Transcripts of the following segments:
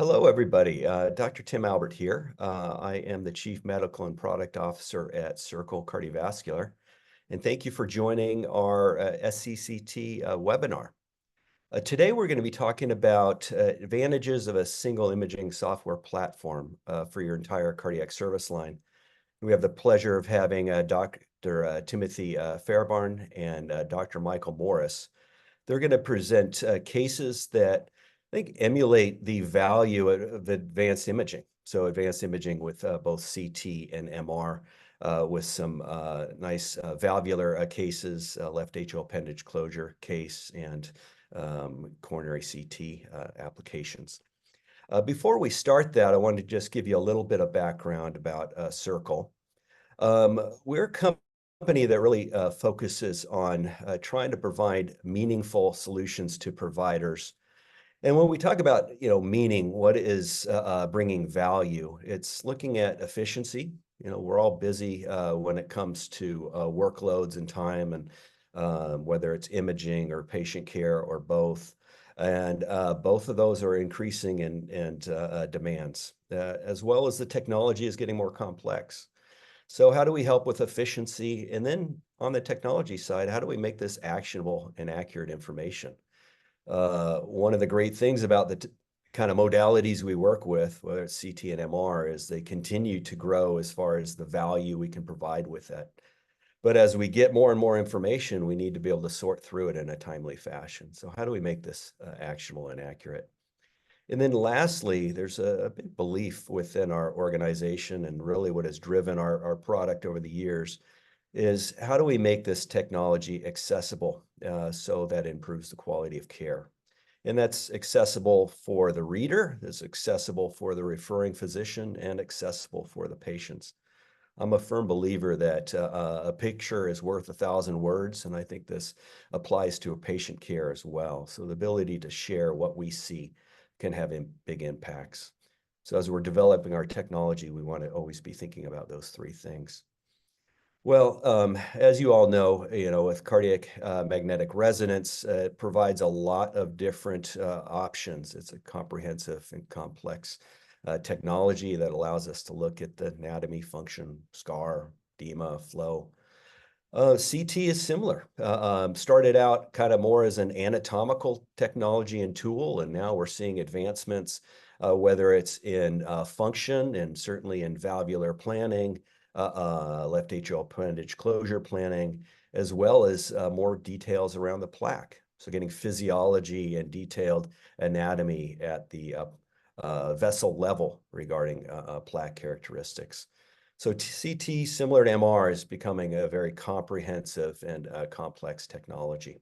Hello, everybody. Dr. Tim Albert here. I am the Chief Medical and Product Officer at Circle Cardiovascular, and thank you for joining our SCCT webinar. Today, we're going to be talking about advantages of a single imaging software platform for your entire cardiac service line. We have the pleasure of having Dr. Timothy Fairbairn and Dr. Michael Morris. They're going to present cases that I think emulate the value of advanced imaging. So advanced imaging with both CT and MR with some nice valvular cases, left atrial appendage closure case, and coronary CT applications. Before we start that, I wanted to just give you a little bit of background about Circle. We're a company that really focuses on trying to provide meaningful solutions to providers. And when we talk about, meaning, what is bringing value, it's looking at efficiency. We're all busy when it comes to workloads and time, and whether it's imaging or patient care or both. And both of those are increasing in demands, as well as the technology is getting more complex. So how do we help with efficiency? And then on the technology side, how do we make this actionable and accurate information? One of the great things about the kind of modalities we work with, whether it's CT and MR, is they continue to grow as far as the value we can provide with that. But as we get more and more information, we need to be able to sort through it in a timely fashion. So how do we make this actionable and accurate? And then lastly, there's a big belief within our organization, and really what has driven our product over the years is how do we make this technology accessible so that improves the quality of care? And that's accessible for the reader, that's accessible for the referring physician, and accessible for the patients. I'm a firm believer that a picture is worth 1,000 words, and I think this applies to a patient care as well. So the ability to share what we see can have big impacts. So as we're developing our technology, we want to always be thinking about those three things. Well, as you all know, with cardiac magnetic resonance, it provides a lot of different options. It's a comprehensive and complex technology that allows us to look at the anatomy, function, scar, edema, flow. CT is similar. Started out kind of more as an anatomical technology and tool, and now we're seeing advancements, whether it's in function and certainly in valvular planning, left atrial appendage closure planning, as well as more details around the plaque. So getting physiology and detailed anatomy at the vessel level regarding plaque characteristics. So CT, similar to MR, is becoming a very comprehensive and complex technology.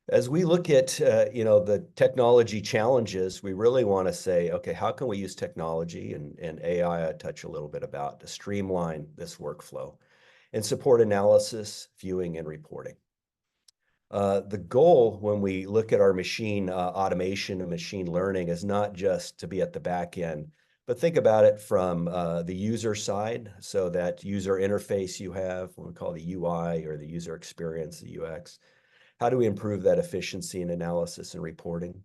As we look at, the technology challenges, we really want to say, okay, how can we use technology and AI I touch a little bit about to streamline this workflow and support analysis, viewing, and reporting? The goal when we look at our machine automation and machine learning is not just to be at the back end, but think about it from the user side. So that user interface you have, what we call the UI or the user experience, the UX. How do we improve that efficiency in analysis and reporting?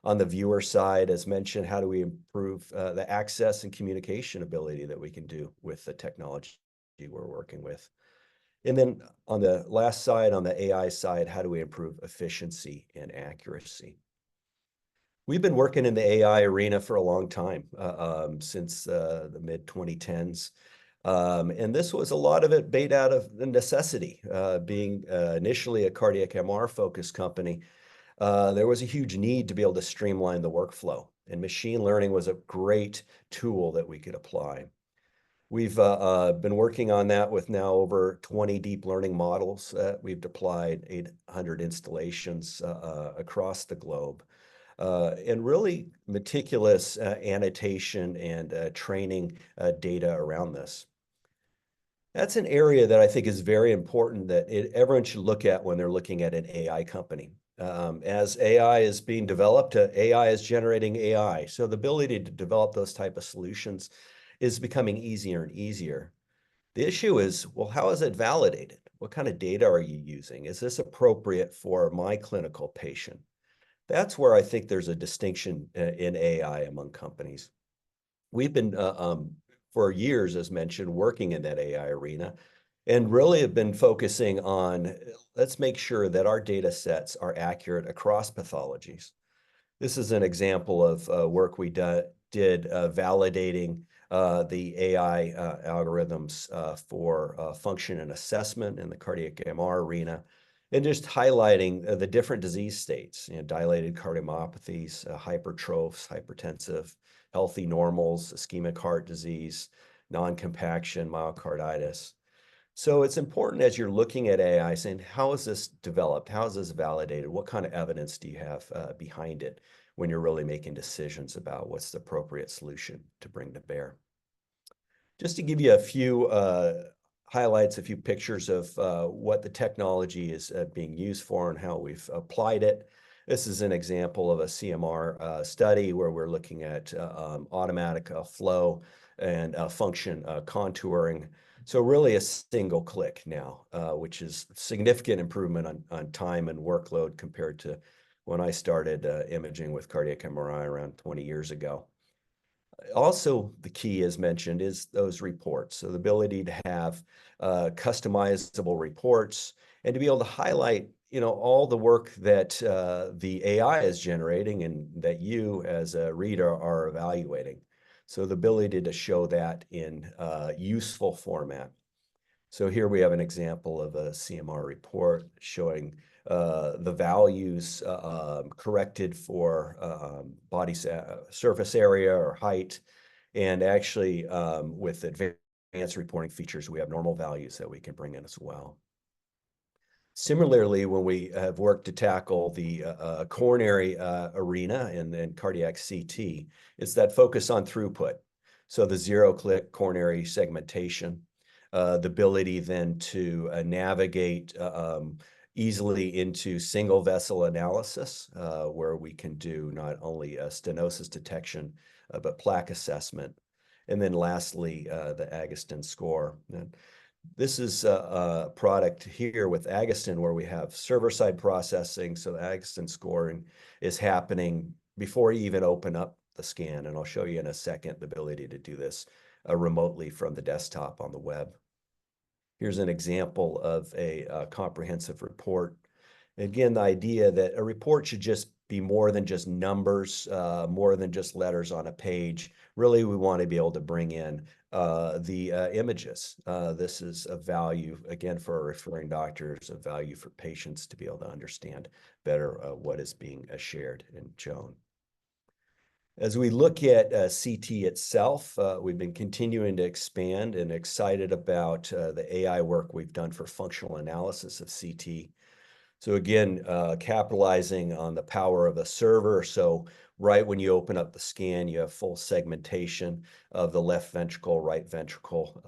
On the viewer side, as mentioned, how do we improve the access and communication ability that we can do with the technology we're working with? And then on the last side, on the AI side, how do we improve efficiency and accuracy? We've been working in the AI arena for a long time, since the mid-2010s. And this was a lot of it based out of the necessity, being initially a cardiac MR-focused company. There was a huge need to be able to streamline the workflow, and machine learning was a great tool that we could apply. We've been working on that with now over 20 deep learning models. We've deployed 800 installations across the globe. And really meticulous annotation and training data around this. That's an area that I think is very important that everyone should look at when they're looking at an AI company. As AI is being developed, AI is generating AI. So the ability to develop those type of solutions is becoming easier and easier. The issue is, well, how is it validated? What kind of data are you using? Is this appropriate for my clinical patient? That's where I think there's a distinction in AI among companies. We've been, for years, as mentioned, working in that AI arena and really have been focusing on let's make sure that our data sets are accurate across pathologies. This is an example of work we did validating the AI algorithms for function and assessment in the cardiac MR arena, and just highlighting the different disease states, dilated cardiomyopathies, hypertrophs, hypertensive, healthy normals, ischemic heart disease, non-compaction, myocarditis. So it's important as you're looking at AI saying, how is this developed? How is this validated? What kind of evidence do you have behind it when you're really making decisions about what's the appropriate solution to bring to bear? Just to give you a few highlights, a few pictures of what the technology is being used for and how we've applied it. This is an example of a CMR study where we're looking at automatic flow and function contouring. So really a single click now, which is significant improvement on time and workload compared to when I started imaging with cardiac MRI around 20 years ago. Also, the key, as mentioned, is those reports. So the ability to have customizable reports and to be able to highlight, all the work that the AI is generating and that you as a reader are evaluating. So the ability to show that in useful format. So here we have an example of a CMR report showing the values corrected for body surface area or height. And actually, with advanced reporting features, we have normal values that we can bring in as well. Similarly, when we have worked to tackle the coronary arena and cardiac CT, it's that focus on throughput. So the zero-click coronary segmentation, the ability then to navigate easily into single vessel analysis, where we can do not only stenosis detection, but plaque assessment. And then lastly, the Agatston score. And this is a product here with Agatston where we have server-side processing. So the Agatston scoring is happening before you even open up the scan. And I'll show you in a second the ability to do this remotely from the desktop on the web. Here's an example of a comprehensive report. Again, the idea that a report should just be more than just numbers, more than just letters on a page. Really, we want to be able to bring in the images. This is a value, again, for our referring doctors, a value for patients to be able to understand better what is being shared and shown. As we look at CT itself, we've been continuing to expand and excited about the AI work we've done for functional analysis of CT. So again, capitalizing on the power of a server. So right when you open up the scan, you have full segmentation of the left ventricle, right ventricle,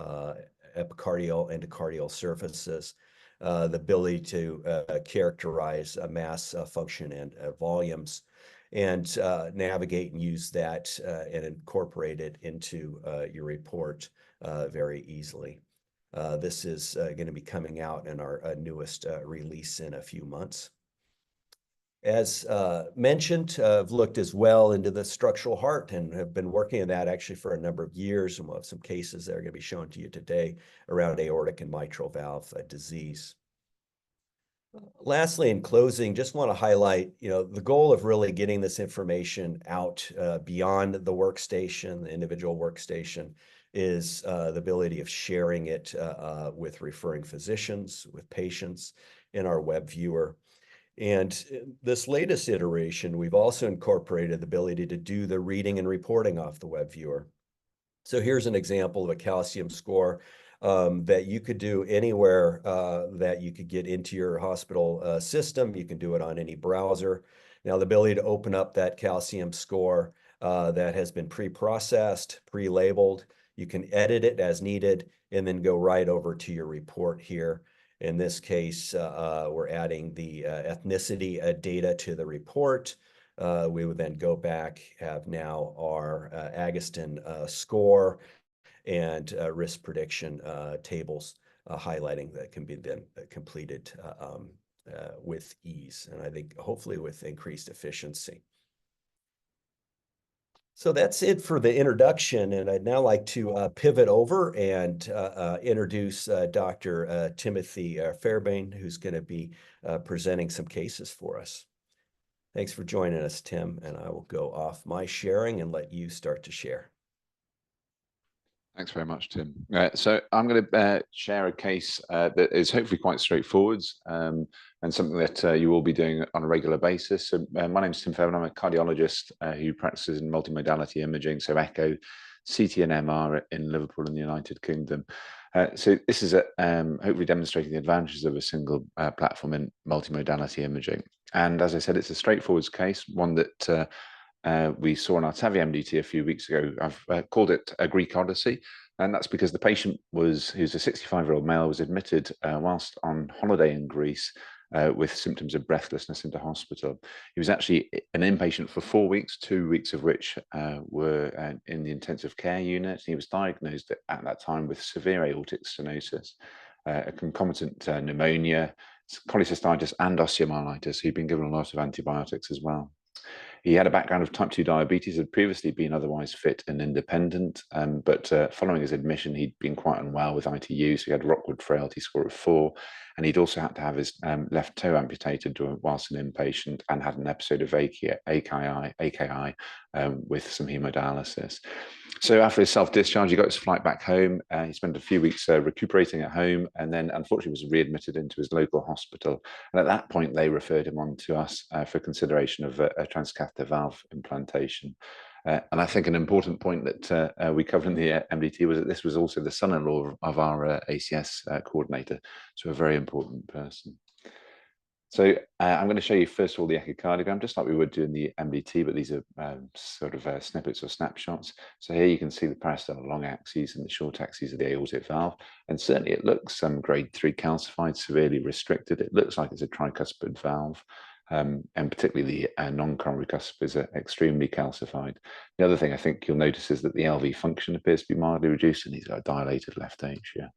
epicardial, endocardial surfaces, the ability to characterize mass function and volumes, and navigate and use that and incorporate it into your report very easily. This is going to be coming out in our newest release in a few months. As mentioned, I've looked as well into the structural heart and have been working on that actually for a number of years, and we'll have some cases that are going to be shown to you today around aortic and mitral valve disease. Lastly, in closing, just want to highlight, the goal of really getting this information out beyond the workstation, the individual workstation, is the ability of sharing it with referring physicians, with patients in our web viewer. And this latest iteration, we've also incorporated the ability to do the reading and reporting off the web viewer. So here's an example of a calcium score that you could do anywhere that you could get into your hospital system. You can do it on any browser. Now, the ability to open up that calcium score that has been pre-processed, pre-labeled, you can edit it as needed and then go right over to your report here. In this case, we're adding the ethnicity data to the report. We would then go back, have now our Agatston score and risk prediction tables highlighting that can be then completed with ease, and I think hopefully with increased efficiency. So that's it for the introduction, and I'd now like to pivot over and introduce Dr. Timothy Fairbairn, who's going to be presenting some cases for us. Thanks for joining us, Tim, and I will go off my sharing and let you start to share. Thanks very much, Tim. So I'm going to share a case that is hopefully quite straightforward and something that you will be doing on a regular basis. So my name is Tim Fairbairn. I'm a cardiologist who practices in multimodality imaging, so echo, CT and MR in Liverpool in the United Kingdom. So this is hopefully demonstrating the advantages of a single platform in multimodality imaging. And as I said, it's a straightforward case, one that we saw in our TAVI MDT a few weeks ago. I've called it a Greek Odyssey, and that's because the patient who's a 65-year-old male, was admitted whilst on holiday in Greece with symptoms of breathlessness into hospital. He was actually an inpatient for 4 weeks, 2 weeks of which were in the intensive care unit. He was diagnosed at that time with severe aortic stenosis, a concomitant pneumonia, cholecystitis and osteomyelitis. He'd been given a lot of antibiotics as well. He had a background of type 2 diabetes, had previously been otherwise fit and independent, but following his admission, he'd been quite unwell with ITU, so he had Rockwood frailty score of 4, and he'd also had to have his left toe amputated whilst an inpatient, and had an episode of AKI with some hemodialysis. So after his self-discharge, he got his flight back home. He spent a few weeks recuperating at home, and then unfortunately was readmitted into his local hospital. And at that point, they referred him on to us for consideration of a transcatheter valve implantation. And I think an important point that we covered in the MDT was that this was also the son-in-law of our ACS coordinator, so a very important person. So I'm going to show you first of all the echocardiogram, just like we would do in the MDT, but these are sort of snippets or snapshots. So here you can see the parasternal long axes and the short axes of the aortic valve, and certainly it looks grade 3 calcified, severely restricted. It looks like it's a tricuspid valve, and particularly the non-coronary cusp is extremely calcified. The other thing I think you'll notice is that the LV function appears to be mildly reduced, and he's got a dilated left atria.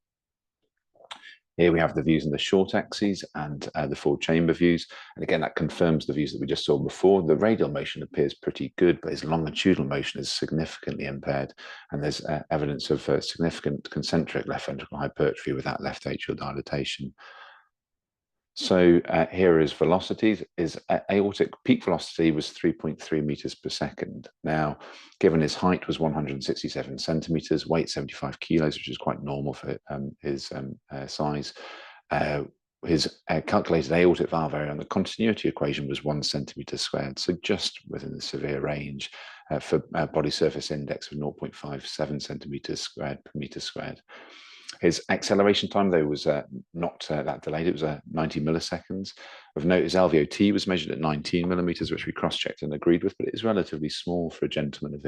Here we have the views in the short axes and the full chamber views. And again, that confirms the views that we just saw before. The radial motion appears pretty good, but his longitudinal motion is significantly impaired. And there's evidence of significant concentric left ventricular hypertrophy with that left atrial dilatation. So here is velocities. His aortic peak velocity was 3.3 meters per second. Now, given his height was 167 centimeters, weight 75 kilos, which is quite normal for his size, his calculated aortic valve area on the continuity equation was 1 centimeter squared, so just within the severe range for body surface index of 0.57 centimeters squared per meter squared. His acceleration time, though, was not that delayed. It was 90 milliseconds. Of note, his LVOT was measured at 19 millimeters, which we cross-checked and agreed with, but it is relatively small for a gentleman of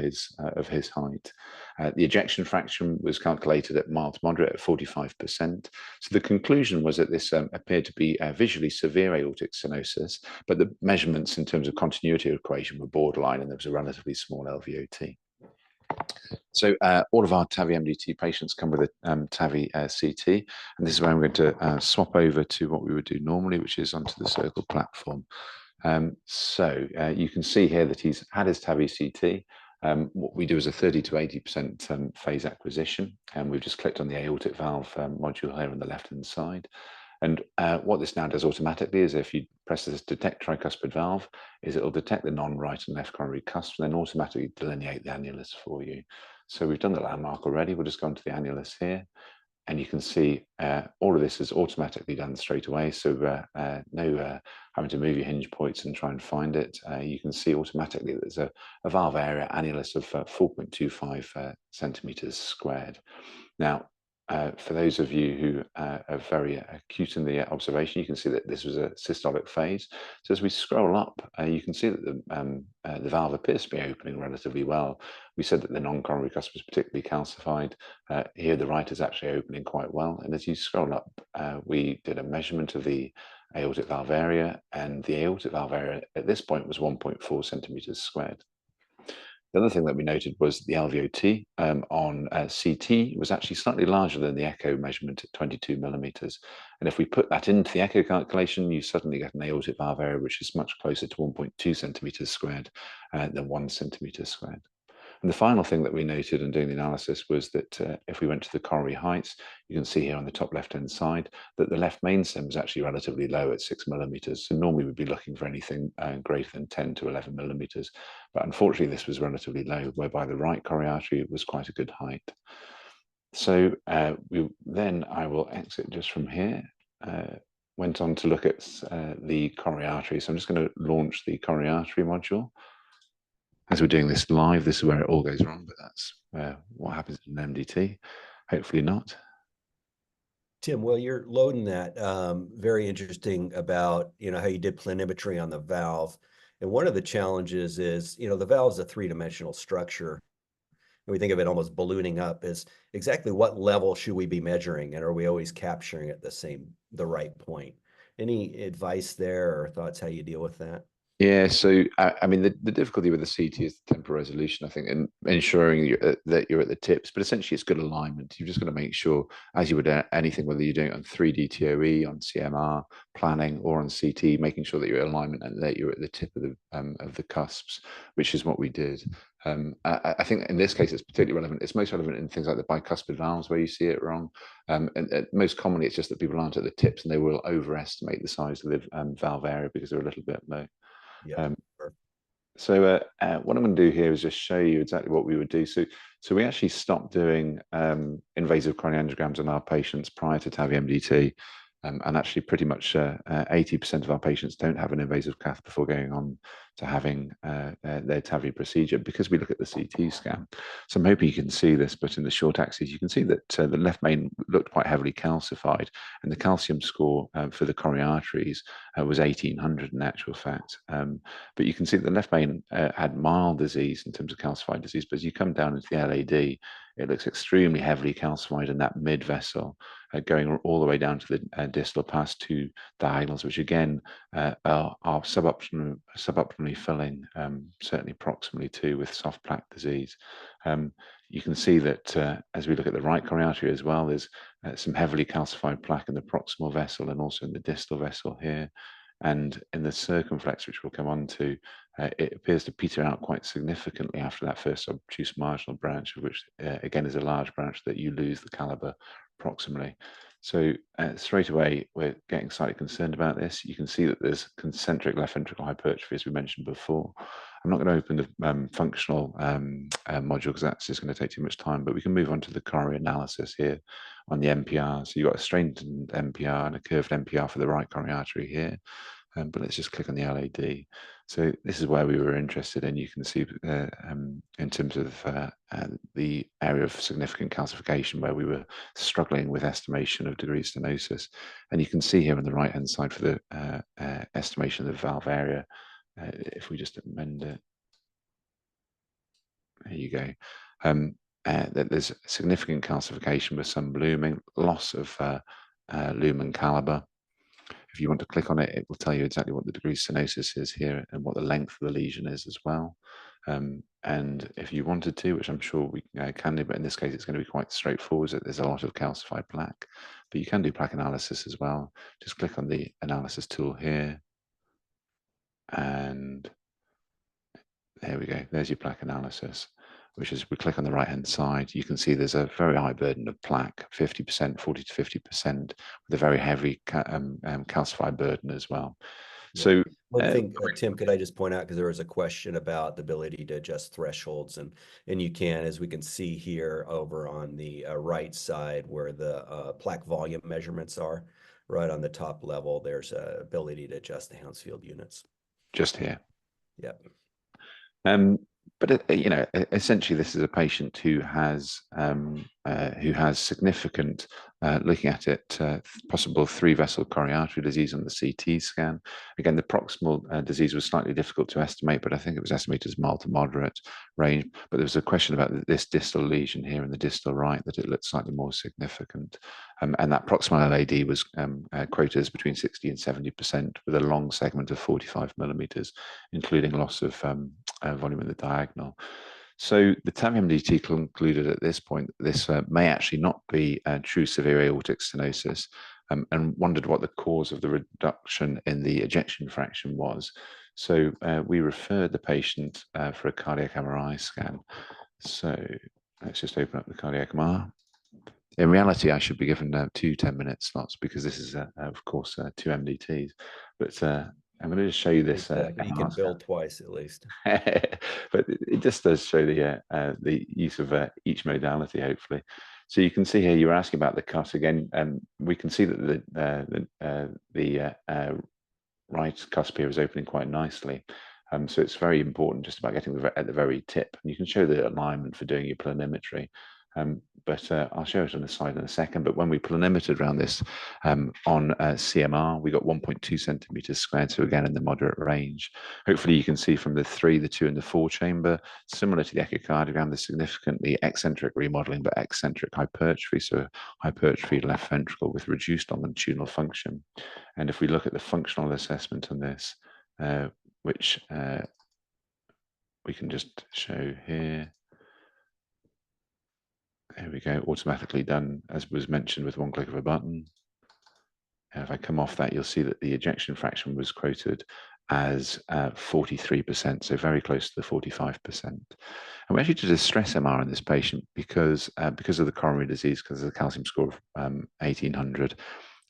his height. The ejection fraction was calculated at mild to moderate at 45%. So the conclusion was that this appeared to be visually severe aortic stenosis, but the measurements in terms of continuity equation were borderline, and there was a relatively small LVOT. So all of our TAVI MDT patients come with a TAVI CT, and this is where I'm going to swap over to what we would do normally, which is onto the Circle platform. So you can see here that he's had his TAVI CT. What we do is a 30 to 80% phase acquisition, and we've just clicked on the aortic valve module here on the left-hand side. And what this now does automatically is if you press this detect tricuspid valve, is it'll detect the non-right and left coronary cusp and then automatically delineate the annulus for you. So we've done the landmark already. We'll just go into the annulus here. And you can see all of this is automatically done straight away. So no having to move your hinge points and try and find it. You can see automatically that there's a valve area annulus of 4.25 centimeters squared. Now, for those of you who are very acute in the observation, you can see that this was a systolic phase. So as we scroll up, you can see that the valve appears to be opening relatively well. We said that the non-coronary cusp was particularly calcified. Here, the right is actually opening quite well. And as you scroll up, we did a measurement of the aortic valve area, and the aortic valve area at this point was 1.4 centimeters squared. The other thing that we noted was the LVOT on CT was actually slightly larger than the echo measurement at 22 millimeters. And if we put that into the echo calculation, you suddenly get an aortic valve area, which is much closer to 1.2 centimeters squared than 1 centimeter squared. And the final thing that we noted in doing the analysis was that if we went to the coronary heights, you can see here on the top left-hand side that the left main stem is actually relatively low at 6 millimeters. So normally we'd be looking for anything greater than 10 to 11 millimeters. But unfortunately, this was relatively low, whereby the right coronary artery was quite a good height. So then I will exit just from here. Went on to look at the coronary artery. So I'm just going to launch the coronary artery module. As we're doing this live, this is where it all goes wrong, but that's what happens in an MDT. Hopefully not. Tim, well, you're loading that. Very interesting about, how you did planimetry on the valve. And one of the challenges is, the valve is a three-dimensional structure. And we think of it almost ballooning up. Is exactly what level should we be measuring? And are we always capturing at the right point? Any advice there or thoughts how you deal with that? Yeah, so I mean, the difficulty with the CT is the temporal resolution, I think, and ensuring that you're at the tips. But essentially, it's good alignment. You've just got to make sure, as you would anything, whether you're doing it on 3D TOE, on CMR planning, or on CT, making sure that you're in alignment and that you're at the tip of the cusps, which is what we did. I think in this case, it's particularly relevant. It's most relevant in things like the bicuspid valves where you see it wrong. And most commonly, it's just that people aren't at the tips and they will overestimate the size of the valve area because they're a little bit low. Yeah. So what I'm going to do here is just show you exactly what we would do. So we actually stopped doing invasive coronary angiograms on our patients prior to TAVI MDT. And actually pretty much 80% of our patients don't have an invasive cath before going on to having their TAVI procedure because we look at the CT scan. So I'm hoping you can see this, but in the short axis, you can see that the left main looked quite heavily calcified, and the calcium score for the coronary arteries was 1800 in actual fact. But you can see the left main had mild disease in terms of calcified disease, but as you come down into the LAD, it looks extremely heavily calcified in that mid vessel, going all the way down to the distal past two diagonals, which again are suboptimally filling, certainly proximally to with soft plaque disease. You can see that as we look at the right coronary artery as well, there's some heavily calcified plaque in the proximal vessel and also in the distal vessel here. And in the circumflex, which we'll come on to, it appears to peter out quite significantly after that first obtuse marginal branch, of which again is a large branch that you lose the caliber proximally. So straight away, we're getting slightly concerned about this. You can see that there's concentric left ventricle hypertrophy, as we mentioned before. I'm not going to open the functional module because that's just going to take too much time, but we can move on to the coronary analysis here on the MPR. So you've got a straightened MPR and a curved MPR for the right coronary artery here. But let's just click on the LAD. So this is where we were interested in. You can see in terms of the area of significant calcification where we were struggling with estimation of degree stenosis. And you can see here on the right-hand side for the estimation of the valve area, if we just amend it, there you go. That there's significant calcification with some blooming, loss of lumen caliber. If you want to click on it, it will tell you exactly what the degree stenosis is here and what the length of the lesion is as well. And if you wanted to, which I'm sure we can do, but in this case, it's going to be quite straightforward. There's a lot of calcified plaque, but you can do plaque analysis as well. Just click on the analysis tool here. And there we go. There's your plaque analysis, which is we click on the right-hand side. You can see there's a very high burden of plaque, 50%, 40 to 50%, with a very heavy calcified burden as well. Yeah. So one thing, Tim, could I just point out, because there was a question about the ability to adjust thresholds, and you can, as we can see here over on the right side where the plaque volume measurements are, right on the top level, there's a ability to adjust the Hounsfield units. Just here. Yep. But essentially, this is a patient who has significant, looking at it, possible three-vessel coronary artery disease on the CT scan. Again, the proximal disease was slightly difficult to estimate, but I think it was estimated as mild to moderate range. But there was a question about this distal lesion here in the distal right, that it looked slightly more significant. And that proximal LAD was quoted as between 60 and 70% with a long segment of 45 millimeters, including loss of volume in the diagonal. So the TAVI MDT concluded at this point that this may actually not be true severe aortic stenosis, and wondered what the cause of the reduction in the ejection fraction was. So we referred the patient for a cardiac MRI scan. So let's just open up the cardiac MR. In reality, I should be given 2 10-minute slots because this is, of course, 2 MDTs. But I'm going to just show you this. Exactly. You can MR bill twice at least. but it just does show the use of each modality, hopefully. So you can see here, you were asking about the cut again, and we can see that the right cusp here is opening quite nicely. So it's very important just about getting at the very tip. And you can show the alignment for doing your planimetry. But I'll show it on the slide in a second. But when we planimetered around this on CMR, we got 1.2 centimeters squared. So again, in the moderate range. Hopefully you can see from the 3, the 2, and the 4 chamber, similar to the echocardiogram, there's significantly eccentric remodeling, but eccentric hypertrophy. So hypertrophy left ventricle with reduced longitudinal function. And if we look at the functional assessment on this, which we can just show here. There we go, automatically done, as was mentioned, with one click of a button. And if I come off that, you'll see that the ejection fraction was quoted as 43%, so very close to the 45%. And we actually did a stress MR in this patient because of the coronary disease, because of the calcium score of 1800.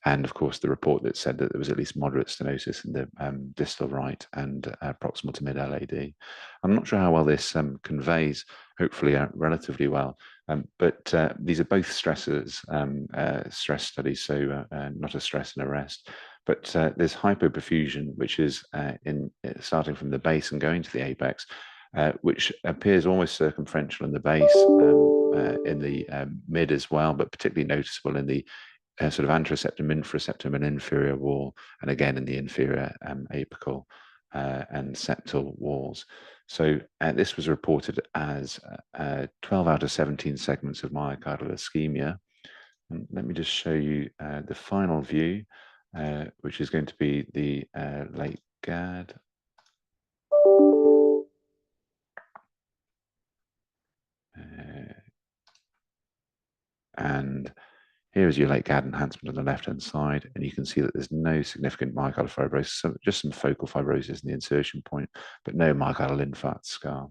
And of course, the report that said that there was at least moderate stenosis in the distal right and proximal to mid LAD. I'm not sure how well this conveys, hopefully relatively well, but these are both stressors, stress studies, so not a stress and a rest. But there's hypoperfusion, which is starting from the base and going to the apex, which appears almost circumferential in the base, in the mid as well, but particularly noticeable in the sort of anteroseptum, infraseptum, and inferior wall, and again in the inferior apical and septal walls. So this was reported as 12 out of 17 segments of myocardial ischemia. And let me just show you the final view, which is going to be the late GAD. And here is your late GAD enhancement on the left-hand side, and you can see that there's no significant myocardial fibrosis, so just some focal fibrosis in the insertion point, but no myocardial infarct scar.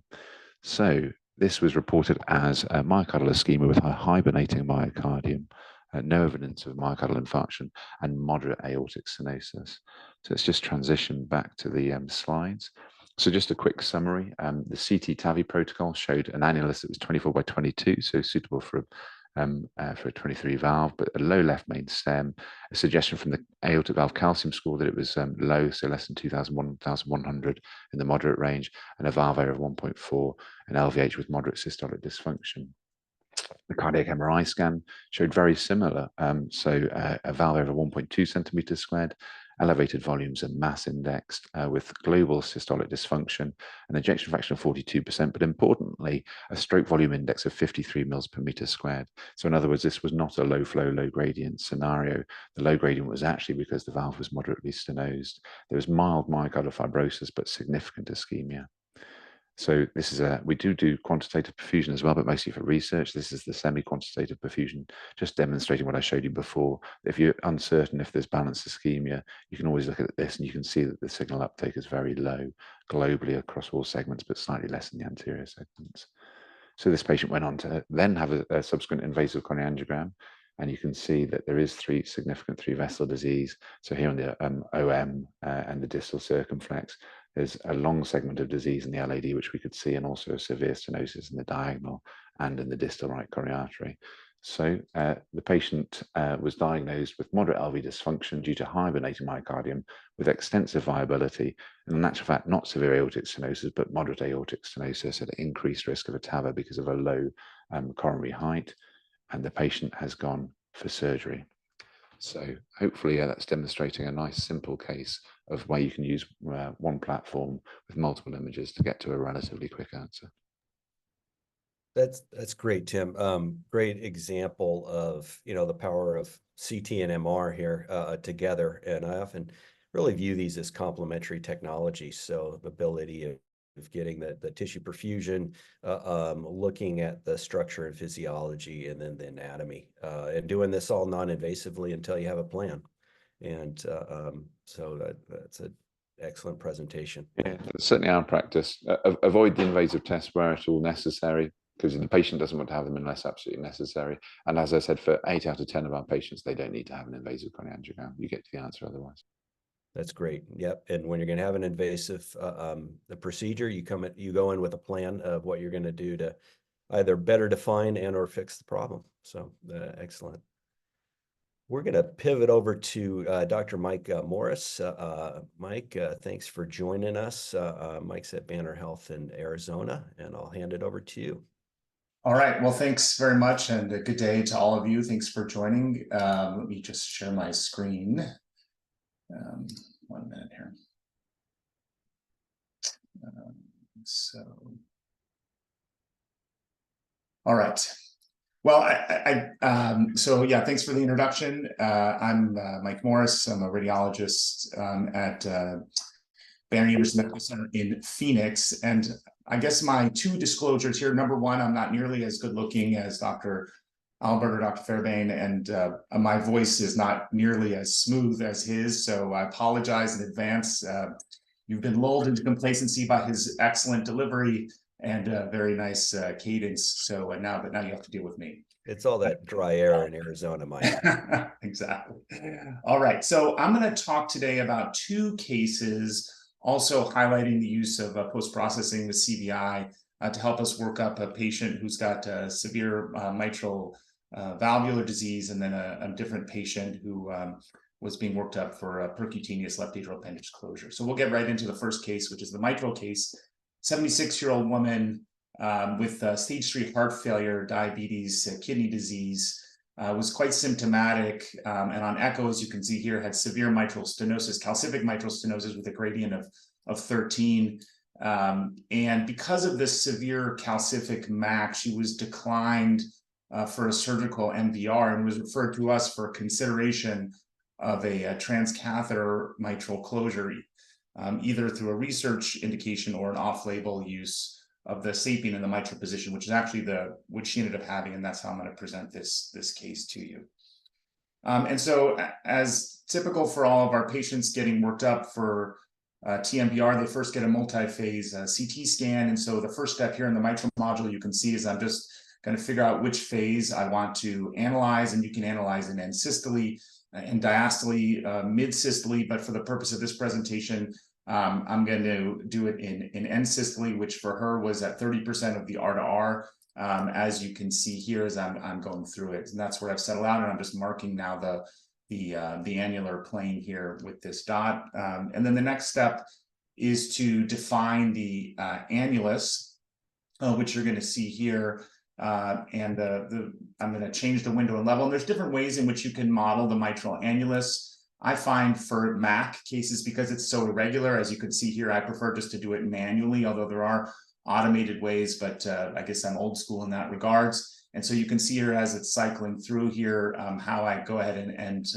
So this was reported as a myocardial ischemia with a hibernating myocardium, no evidence of myocardial infarction, and moderate aortic stenosis. So let's just transition back to the slides. So just a quick summary. The CT TAVI protocol showed an annulus that was 24 by 22, so suitable for a 23 valve, but a low left main stem, a suggestion from the aortic valve calcium score that it was low, so less than 2,100 in the moderate range, and a valve area of 1.4, and LVH with moderate systolic dysfunction. The cardiac MRI scan showed very similar, so a valve area of 1.2 centimeters squared, elevated volumes and mass indexed with global systolic dysfunction, an ejection fraction of 42%, but importantly, a stroke volume index of 53 mils per meter squared. So in other words, this was not a low flow, low gradient scenario. The low gradient was actually because the valve was moderately stenosed. There was mild myocardial fibrosis, but significant ischemia. So this is we do quantitative perfusion as well, but mostly for research. This is the semi-quantitative perfusion, just demonstrating what I showed you before. If you're uncertain if there's balanced ischemia, you can always look at this and you can see that the signal uptake is very low globally across all segments, but slightly less in the anterior segments. So this patient went on to then have a subsequent invasive coronary angiogram, and you can see that there is significant three vessel disease. So here on the OM and the distal circumflex, there's a long segment of disease in the LAD, which we could see, and also a severe stenosis in the diagonal and in the distal right coronary artery. So the patient was diagnosed with moderate LV dysfunction due to hibernating myocardium with extensive viability, and in actual fact, not severe aortic stenosis, but moderate aortic stenosis at increased risk of a TAVR because of a low coronary height, and the patient has gone for surgery. So hopefully that's demonstrating a nice simple case of where you can use one platform with multiple images to get to a relatively quick answer. That's great, Tim. Great example of, the power of CT and MR here together. And I often really view these as complementary technologies. So the ability of getting the tissue perfusion, looking at the structure and physiology, and then the anatomy, and doing this all non-invasively until you have a plan. And so that's an excellent presentation. Yeah, that's certainly our practice. Avoid the invasive tests where at all necessary, because the patient doesn't want to have them unless absolutely necessary. And as I said, for 8 out of 10 of our patients, they don't need to have an invasive coronary angiogram. You get to the answer otherwise. That's great. Yep. And when you're going to have an invasive the procedure, you go in with a plan of what you're going to do to either better define and or fix the problem. So excellent. We're going to pivot over to Dr. Mike Morris. Mike, thanks for joining us. Mike's at Banner Health in Arizona, and I'll hand it over to you. All right. Well, thanks very much, and a good day to all of you. Thanks for joining. Let me just share my screen. 1 minute here. All right. Well, so yeah, thanks for the introduction. I'm Mike Morris. I'm a radiologist at Banner University Medical Center in Phoenix. And I guess my 2 disclosures here. Number one, I'm not nearly as good looking as Dr. Albert or Dr. Fairbairn, and my voice is not nearly as smooth as his, so I apologize in advance. You've been lulled into complacency by his excellent delivery and very nice cadence. So now you have to deal with me. It's all that dry air in Arizona, Mike. Exactly. All right. So I'm going to talk today about 2 cases, also highlighting the use of post-processing with CVI to help us work up a patient who's got severe mitral valvular disease, and then a different patient who was being worked up for a percutaneous left atrial appendage closure. So we'll get right into the first case, which is the mitral case. 76-year-old woman with stage 3 heart failure, diabetes, kidney disease, was quite symptomatic, and on echo, as you can see here, had severe mitral stenosis, calcific mitral stenosis with a gradient of 13. And because of this severe calcific MAC, she was declined for a surgical MVR and was referred to us for consideration of a transcatheter mitral closure, either through a research indication or an off-label use of the sapien in the mitral position, which is actually which she ended up having, and that's how I'm going to present this case to you. And so, as typical for all of our patients getting worked up for TMVR, they first get a multi-phase CT scan. And so the first step here in the mitral module, you can see, is I'm just going to figure out which phase I want to analyze, and you can analyze in end systole and diastole, mid systole, but for the purpose of this presentation, I'm going to do it in end systole, which for her was at 30% of the R to R, as you can see here as I'm going through it, and that's where I've settled out, and I'm just marking now the annular plane here with this dot, and then the next step is to define the annulus, which you're going to see here. And I'm going to change the window and level. And there's different ways in which you can model the mitral annulus. I find for MAC cases, because it's so irregular, as you can see here, I prefer just to do it manually, although there are automated ways, but I guess I'm old school in that regards. And so you can see here as it's cycling through here, how I go ahead and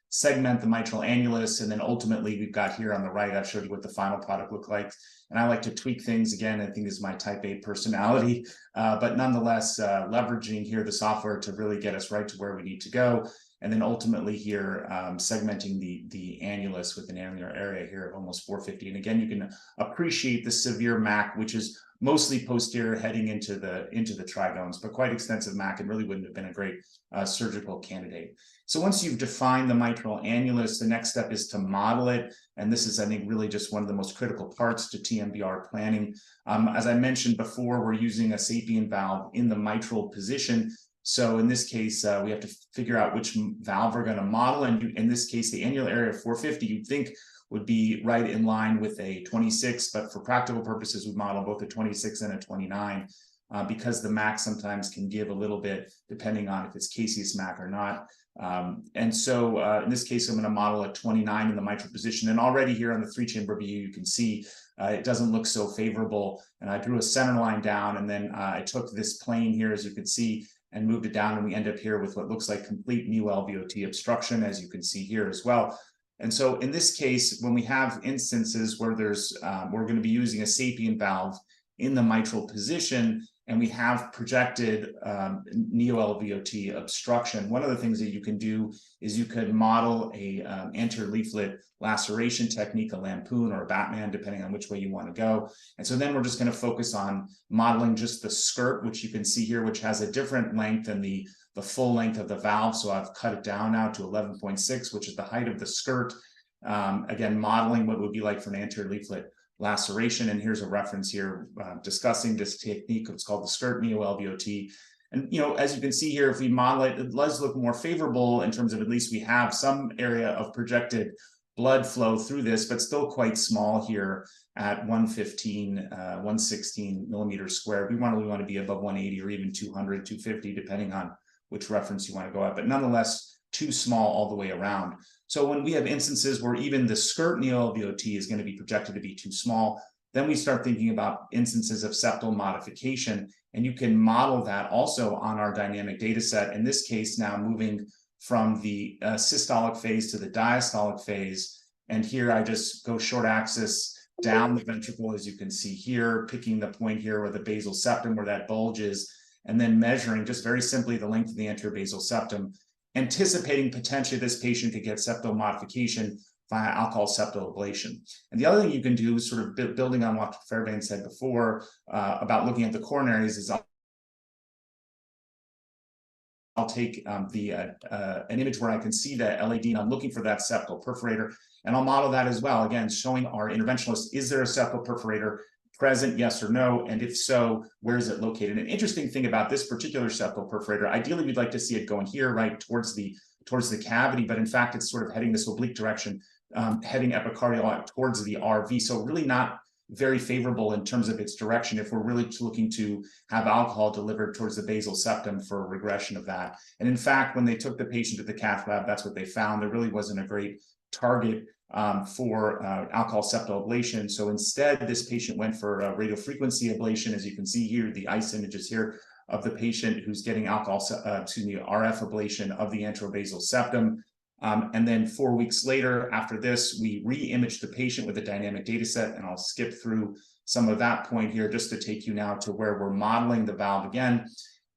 segment the mitral annulus. And then ultimately we've got here on the right, I've showed you what the final product looked like. And I like to tweak things again. I think this is my type A personality, but nonetheless, leveraging here the software to really get us right to where we need to go. And then ultimately here, segmenting the annulus with an annular area here of almost 450. And again, you can appreciate the severe MAC, which is mostly posterior heading into the trigones, but quite extensive MAC, and really wouldn't have been a great surgical candidate. So once you've defined the mitral annulus, the next step is to model it. And this is, I think, really just one of the most critical parts to TMVR planning. As I mentioned before, we're using a sapien valve in the mitral position. So in this case, we have to figure out which valve we're going to model. And in this case, the annular area of 450, you'd think would be right in line with a 26, but for practical purposes, we model both a 26 and a 29 because the MAC sometimes can give a little bit depending on if it's caseous MAC or not. And so in this case, I'm going to model a 29 in the mitral position. And already here on the 3-chamber view, you can see it doesn't look so favorable. And I drew a center line down, and then I took this plane here, as you can see, and moved it down, and we end up here with what looks like complete new LVOT obstruction, as you can see here as well. And so in this case, when we have instances where we're going to be using a sapien valve in the mitral position, and we have projected neo-LVOT obstruction, one of the things that you can do is you could model a anterior leaflet laceration technique, a lampoon or a Batman, depending on which way you want to go. And so then we're just going to focus on modeling just the skirt, which you can see here, which has a different length than the full length of the valve. So I've cut it down now to 11.6, which is the height of the skirt. Again, modeling what it would be like for an anterior leaflet laceration. And here's a reference here discussing this technique. It's called the skirt neo-LVOT. And, as you can see here, if we model it, it does look more favorable in terms of at least we have some area of projected blood flow through this, but still quite small here at 115, 116 millimeters squared. We want to be above 180 or even 200, 250, depending on which reference you want to go at, but nonetheless, too small all the way around. So when we have instances where even the skirt neo-LVOT is going to be projected to be too small, then we start thinking about instances of septal modification, and you can model that also on our dynamic data set. In this case, now moving from the systolic phase to the diastolic phase. And here I just go short axis down the ventricle, as you can see here, picking the point here where the basal septum, where that bulge is, and then measuring just very simply the length of the anterior basal septum, anticipating potentially this patient could get septal modification via alcohol septal ablation. And the other thing you can do, sort of building on what Fairbairn said before about looking at the coronaries, is I'll take an image where I can see that LAD, and I'm looking for that septal perforator, and I'll model that as well, again, showing our interventionalist, is there a septal perforator present, yes or no, and if so, where is it located? An interesting thing about this particular septal perforator, ideally we'd like to see it going here, right towards the cavity, but in fact it's sort of heading this oblique direction, heading epicardial towards the RV, so really not very favorable in terms of its direction if we're really looking to have alcohol delivered towards the basal septum for a regression of that. And in fact, when they took the patient to the cath lab, that's what they found. There really wasn't a great target for alcohol septal ablation. So instead, this patient went for a radiofrequency ablation. As you can see here, the ICE images here of the patient who's getting RF ablation of the anterobasal septum. And then 4 weeks later, after this, we re-imaged the patient with a dynamic data set, and I'll skip through some of that point here just to take you now to where we're modeling the valve again.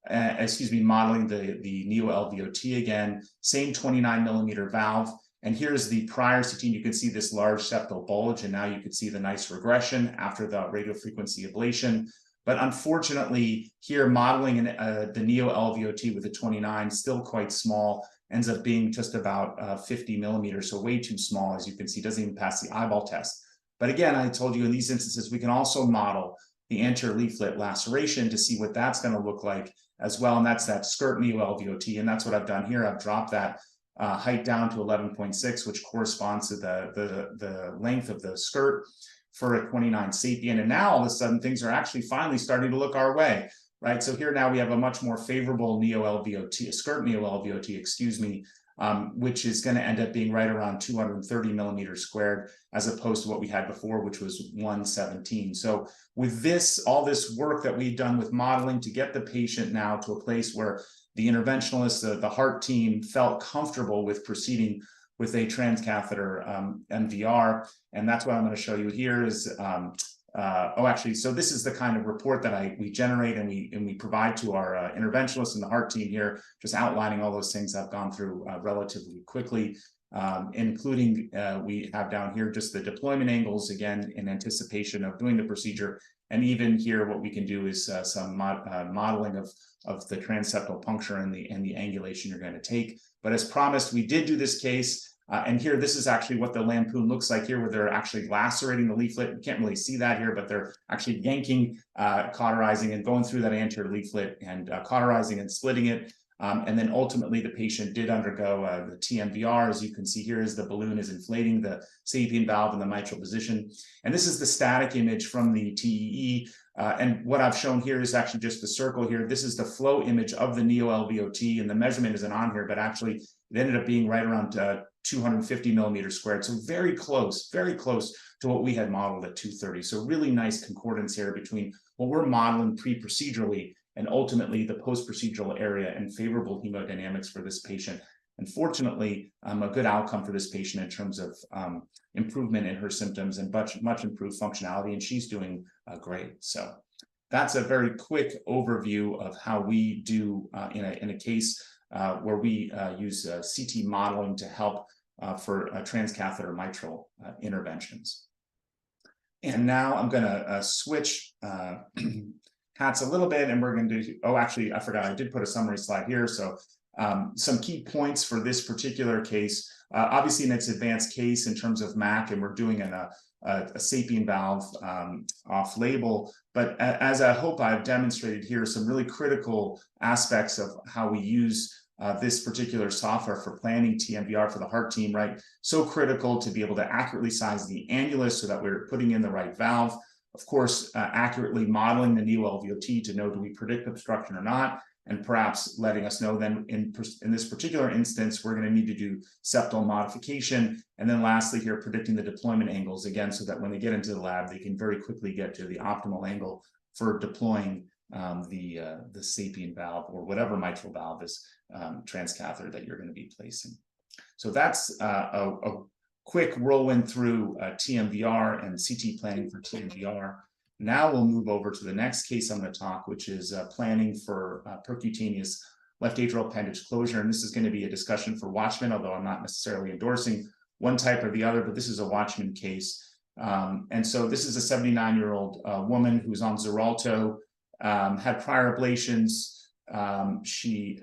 Modeling the neo-LVOT again, same 29 millimeter valve. And here's the prior CT, and you can see this large septal bulge, and now you can see the nice regression after the radiofrequency ablation. But unfortunately, here modeling the neo-LVOT with the 29, still quite small, ends up being just about 50 millimeters, so way too small, as you can see, doesn't even pass the eyeball test. But again, I told you in these instances, we can also model the anterior leaflet laceration to see what that's going to look like as well, and that's that skirt neo-LVOT, and that's what I've done here. I've dropped that height down to 11.6, which corresponds to the length of the skirt for a 29 sapien. And now all of a sudden things are actually finally starting to look our way, right? So here now we have a much more favorable neo-LVOT, skirt neo-LVOT, which is going to end up being right around 230 millimeters squared, as opposed to what we had before, which was 117. So with this, all this work that we've done with modeling to get the patient now to a place where the interventionalist, the heart team, felt comfortable with proceeding with a transcatheter MVR. And that's what I'm going to show you here is, so this is the kind of report that we generate and we provide to our interventionalists and the heart team here, just outlining all those things I've gone through relatively quickly, including we have down here just the deployment angles, again, in anticipation of doing the procedure. And even here, what we can do is some modeling of the transeptal puncture and the angulation you're going to take. But as promised, we did do this case. And here, this is actually what the lampoon looks like here, where they're actually lacerating the leaflet. You can't really see that here, but they're actually yanking, cauterizing, and going through that anterior leaflet and cauterizing and splitting it. And then ultimately, the patient did undergo the TMVR. As you can see here, as the balloon is inflating the sapien valve in the mitral position. And this is the static image from the TEE. And what I've shown here is actually just the circle here. This is the flow image of the neo-LVOT, and the measurement isn't on here, but actually it ended up being right around 250 millimeters squared. So very close to what we had modeled at 230. So really nice concordance here between what we're modeling pre-procedurally and ultimately the post-procedural area and favorable hemodynamics for this patient. And fortunately, a good outcome for this patient in terms of improvement in her symptoms and much improved functionality, and she's doing great. So that's a very quick overview of how we do in a case where we use CT modeling to help for transcatheter mitral interventions. And now I'm going to switch hats a little bit, and we're going to do, oh, actually, I forgot, I did put a summary slide here. So some key points for this particular case, obviously in its advanced case in terms of MAC, and we're doing a sapien valve off label. But as I hope I've demonstrated here, some really critical aspects of how we use this particular software for planning TMVR for the heart team, right? So critical to be able to accurately size the annulus so that we're putting in the right valve. Of course, accurately modeling the neo-LVOT to know, do we predict obstruction or not? And perhaps letting us know then in this particular instance, we're going to need to do septal modification. And then lastly here, predicting the deployment angles again, so that when they get into the lab, they can very quickly get to the optimal angle for deploying the sapien valve or whatever mitral valve is transcatheter that you're going to be placing. So that's a quick whirlwind through TMVR and CT planning for TMVR. Now we'll move over to the next case I'm going to talk, which is planning for percutaneous left atrial appendage closure. And this is going to be a discussion for Watchman, although I'm not necessarily endorsing one type or the other, but this is a Watchman case. And so this is a 79-year-old woman who's on Xarelto, had prior ablations. She,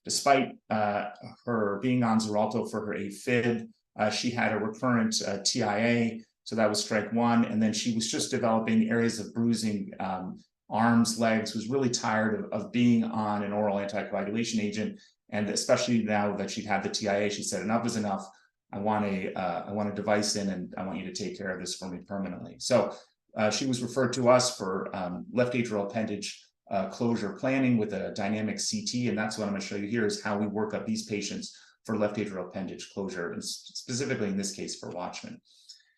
despite her being on Xarelto for her AFib, she had a recurrent TIA. So that was strike one. And then she was just developing areas of bruising, arms, legs, was really tired of being on an oral anticoagulation agent. And especially now that she'd had the TIA, she said, enough is enough. I want a device in, and I want you to take care of this for me permanently. So she was referred to us for left atrial appendage closure planning with a dynamic CT. And that's what I'm going to show you here is how we work up these patients for left atrial appendage closure, and specifically in this case for Watchman.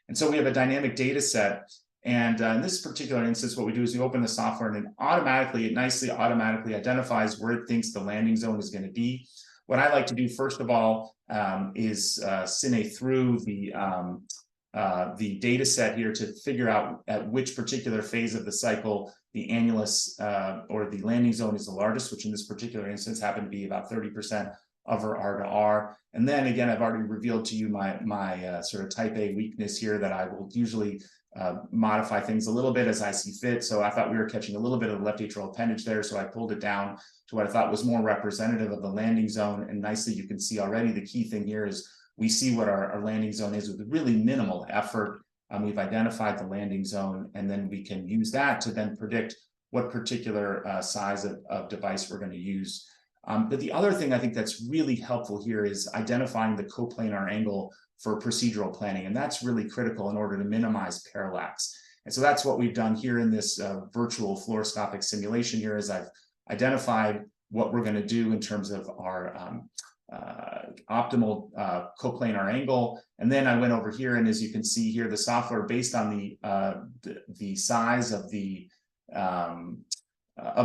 And so we have a dynamic data set. And in this particular instance, what we do is we open the software and it nicely automatically identifies where it thinks the landing zone is going to be. What I like to do, first of all, is cine through the data set here to figure out at which particular phase of the cycle the annulus or the landing zone is the largest, which in this particular instance happened to be about 30% of her R to R. And then again, I've already revealed to you my sort of type A weakness here, that I will usually modify things a little bit as I see fit. So I thought we were catching a little bit of the left atrial appendage there. So I pulled it down to what I thought was more representative of the landing zone. And nicely, you can see already the key thing here is we see what our landing zone is with really minimal effort. We've identified the landing zone, and then we can use that to then predict what particular size of device we're going to use. But the other thing I think that's really helpful here is identifying the coplanar angle for procedural planning. And that's really critical in order to minimize parallax. And so that's what we've done here in this virtual fluoroscopic simulation here, is I've identified what we're going to do in terms of our optimal coplanar angle. And then I went over here, and as you can see here, the software, based on the size of the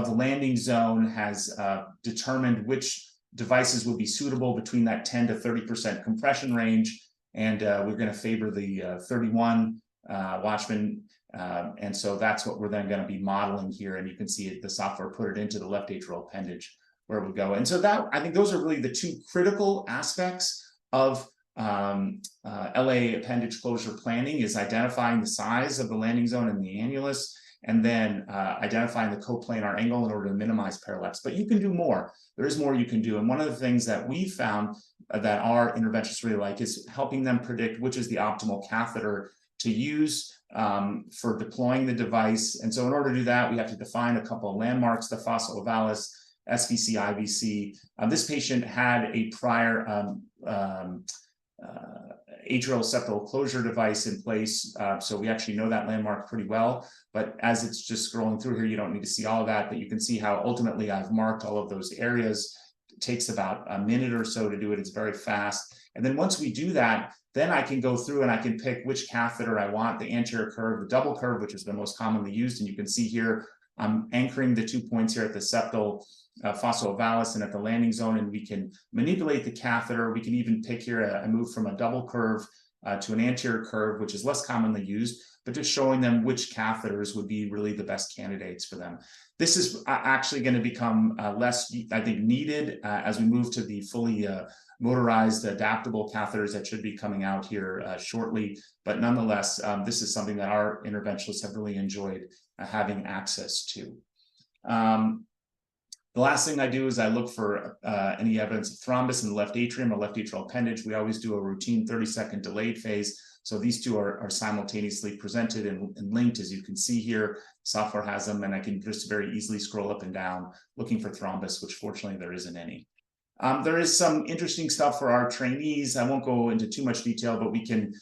landing zone, has determined which devices would be suitable between that 10 to 30% compression range. And we're going to favor the 31 Watchman. And so that's what we're then going to be modeling here. And you can see the software put it into the left atrial appendage where it would go. And so that, I think those are really the two critical aspects of LA appendage closure planning, is identifying the size of the landing zone and the annulus, and then identifying the coplanar angle in order to minimize parallax. But you can do more. There is more you can do. And one of the things that we found that our interventionists really like is helping them predict which is the optimal catheter to use for deploying the device. And so in order to do that, we have to define a couple of landmarks, the fossa ovalis, SVC, IVC. This patient had a prior atrial septal closure device in place. So we actually know that landmark pretty well. But as it's just scrolling through here, you don't need to see all of that, but you can see how ultimately I've marked all of those areas. It takes about a minute or so to do it. It's very fast. And then once we do that, then I can go through and I can pick which catheter I want, the anterior curve, the double curve, which is the most commonly used. And you can see here I'm anchoring the 2 points here at the septal fossa-ovalis and at the landing zone, and we can manipulate the catheter. We can even pick here, I move from a double curve to an anterior curve, which is less commonly used, but just showing them which catheters would be really the best candidates for them. This is actually going to become less, I think, needed as we move to the fully motorized adaptable catheters that should be coming out here shortly. But nonetheless, this is something that our interventionists have really enjoyed having access to. The last thing I do is I look for any evidence of thrombus in the left atrium or left atrial appendage. We always do a routine 30-second delayed phase. So these two are simultaneously presented and linked, as you can see here. Software has them, and I can just very easily scroll up and down looking for thrombus, which fortunately there isn't any. There is some interesting stuff for our trainees. I won't go into too much detail, but we can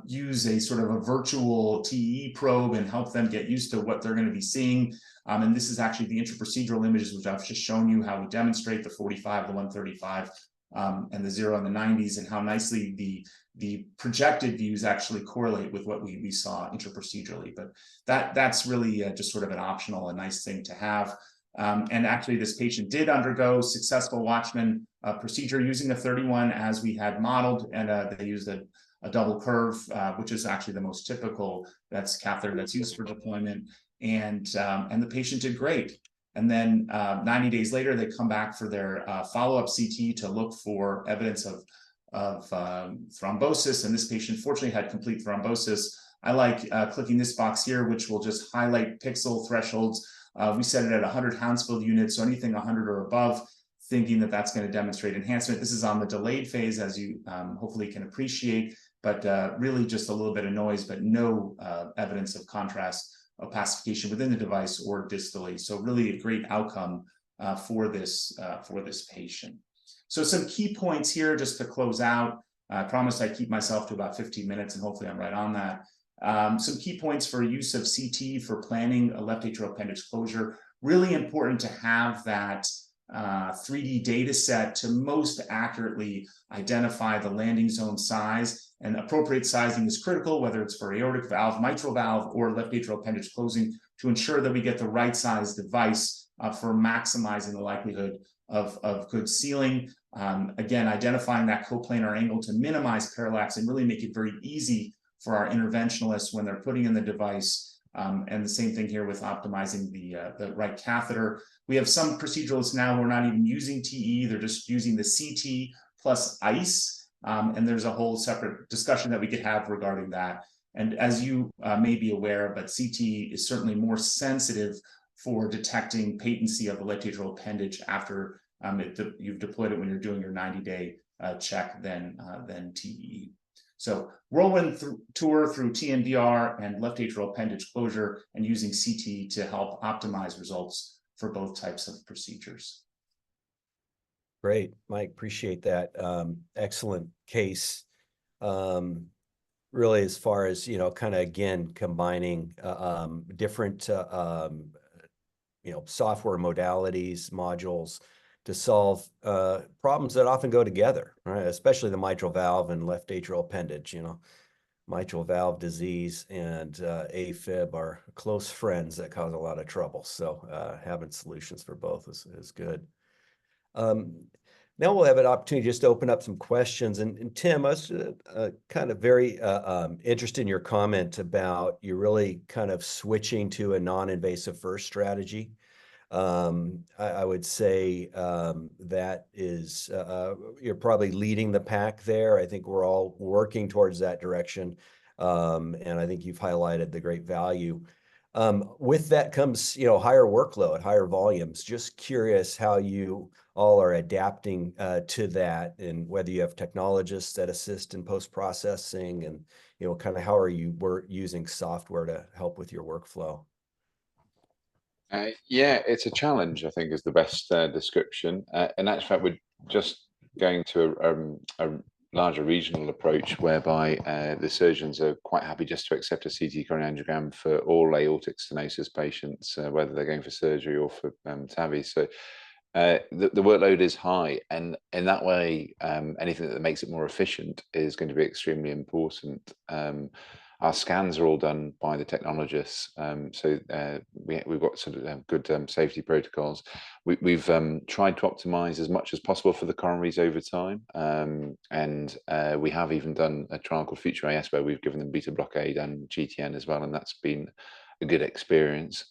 use a sort of a virtual TE probe and help them get used to what they're going to be seeing. And this is actually the intraprocedural images, which I've just shown you how we demonstrate the 45, the 135, and the 0 and the 90s, and how nicely the projected views actually correlate with what we saw intraprocedurally. But that's really just sort of an optional, a nice thing to have. And actually, this patient did undergo successful Watchman procedure using a 31 as we had modeled, and they used a double curve, which is actually the most typical catheter that's used for deployment. And the patient did great. And then 90 days later, they come back for their follow-up CT to look for evidence of thrombosis. And this patient fortunately had complete thrombosis. I like clicking this box here, which will just highlight pixel thresholds. We set it at 100 Hounsfield units, so anything 100 or above, thinking that that's going to demonstrate enhancement. This is on the delayed phase, as you hopefully can appreciate, but really just a little bit of noise, but no evidence of contrast opacification within the device or distally. So really a great outcome for this patient. So some key points here just to close out. I promised I'd keep myself to about 15 minutes, and hopefully I'm right on that. Some key points for use of CT for planning a left atrial appendage closure. Really important to have that 3D data set to most accurately identify the landing zone size, and appropriate sizing is critical, whether it's for aortic valve, mitral valve, or left atrial appendage closing, to ensure that we get the right size device for maximizing the likelihood of good sealing. Again, identifying that coplanar angle to minimize parallax and really make it very easy for our interventionalists when they're putting in the device. And the same thing here with optimizing the right catheter. We have some proceduralists now who are not even using TE, they're just using the CT plus ICE. And there's a whole separate discussion that we could have regarding that. And as you may be aware, but CT is certainly more sensitive for detecting patency of the left atrial appendage after you've deployed it when you're doing your 90-day check than TE. So whirlwind tour through TMVR and left atrial appendage closure, and using CT to help optimize results for both types of procedures. Great, Mike, appreciate that. Excellent case. Really, as far as, kind of, again, combining different, software modalities, modules to solve problems that often go together, right? Especially the mitral valve and left atrial appendage. Mitral valve disease and AFib are close friends that cause a lot of trouble. So having solutions for both is good. Now we'll have an opportunity just to open up some questions. And Tim, I was kind of very interested in your comment about you really kind of switching to a non-invasive first strategy. I would say that is, you're probably leading the pack there. I think we're all working towards that direction. And I think you've highlighted the great value. With that comes, higher workload, higher volumes. Just curious how you all are adapting to that, and whether you have technologists that assist in post-processing, and, kind of how are you using software to help with your workflow? Yeah, it's a challenge, I think, is the best description. In actual fact, we're just going to a larger regional approach whereby the surgeons are quite happy just to accept a CT coronary angiogram for all aortic stenosis patients, whether they're going for surgery or for TAVI. So the workload is high, and in that way, anything that makes it more efficient is going to be extremely important. Our scans are all done by the technologists, so we've got sort of good safety protocols. We've tried to optimize as much as possible for the coronaries over time, and we have even done a trial called Future AS where we've given them beta blockade and GTN as well, and that's been a good experience.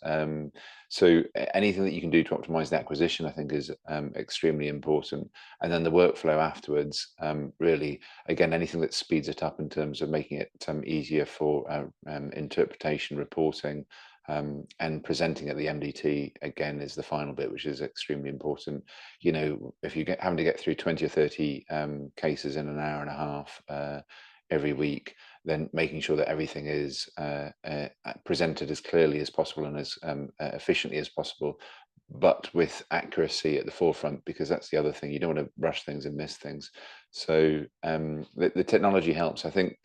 So anything that you can do to optimize the acquisition, I think, is extremely important. And then the workflow afterwards, really, again, anything that speeds it up in terms of making it easier for interpretation, reporting, and presenting at the MDT, again, is the final bit, which is extremely important. You know, if you having to get through 20 or 30 cases in an hour and a half every week, then making sure that everything is presented as clearly as possible and as efficiently as possible, but with accuracy at the forefront, because that's the other thing. You don't want to rush things and miss things. So the technology helps. I think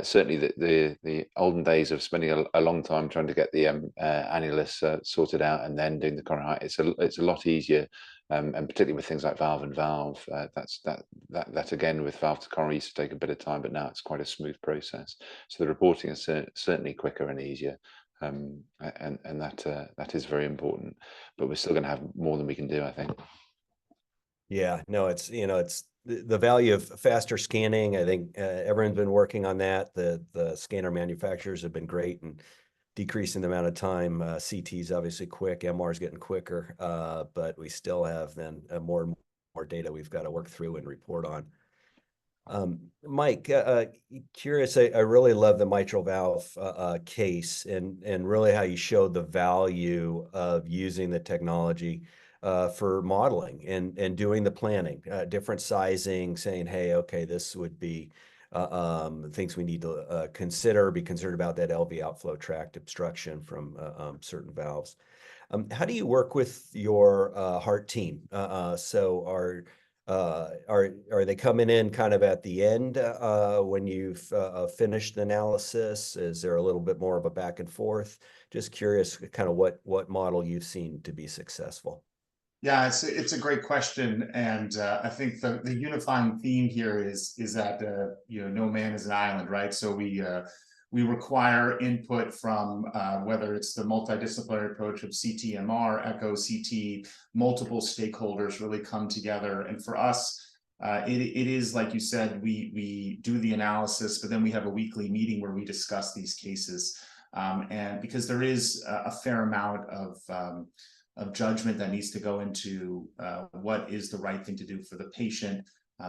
certainly the olden days of spending a long time trying to get the annulus sorted out and then doing the coronary, it's a lot easier. And particularly with things like valve and valve, that again with valve to coronary used to take a bit of time, but now it's quite a smooth process. So the reporting is certainly quicker and easier, and that is very important. But we're still going to have more than we can do, I think. Yeah, no, it's it's the value of faster scanning. I think everyone's been working on that. The scanner manufacturers have been great and decreasing the amount of time. CT is obviously quick, MR is getting quicker, but we still have then more and more data we've got to work through and report on. Mike, curious, I really love the mitral valve case and really how you showed the value of using the technology for modeling and doing the planning, different sizing, saying, hey, okay, this would be things we need to be concerned about that LV outflow tract obstruction from certain valves. How do you work with your heart team? So are they coming in kind of at the end when you've finished the analysis? Is there a little bit more of a back and forth? Just curious kind of what model you've seen to be successful. Yeah, it's a great question, and I think the unifying theme here is that no man is an island, right? So we require input from whether it's the multidisciplinary approach of CT, MR, echo, CT, multiple stakeholders really come together, and for us, it is like you said, we do the analysis, but then we have a weekly meeting where we discuss these cases, and because there is a fair amount of judgment that needs to go into what is the right thing to do for the patient,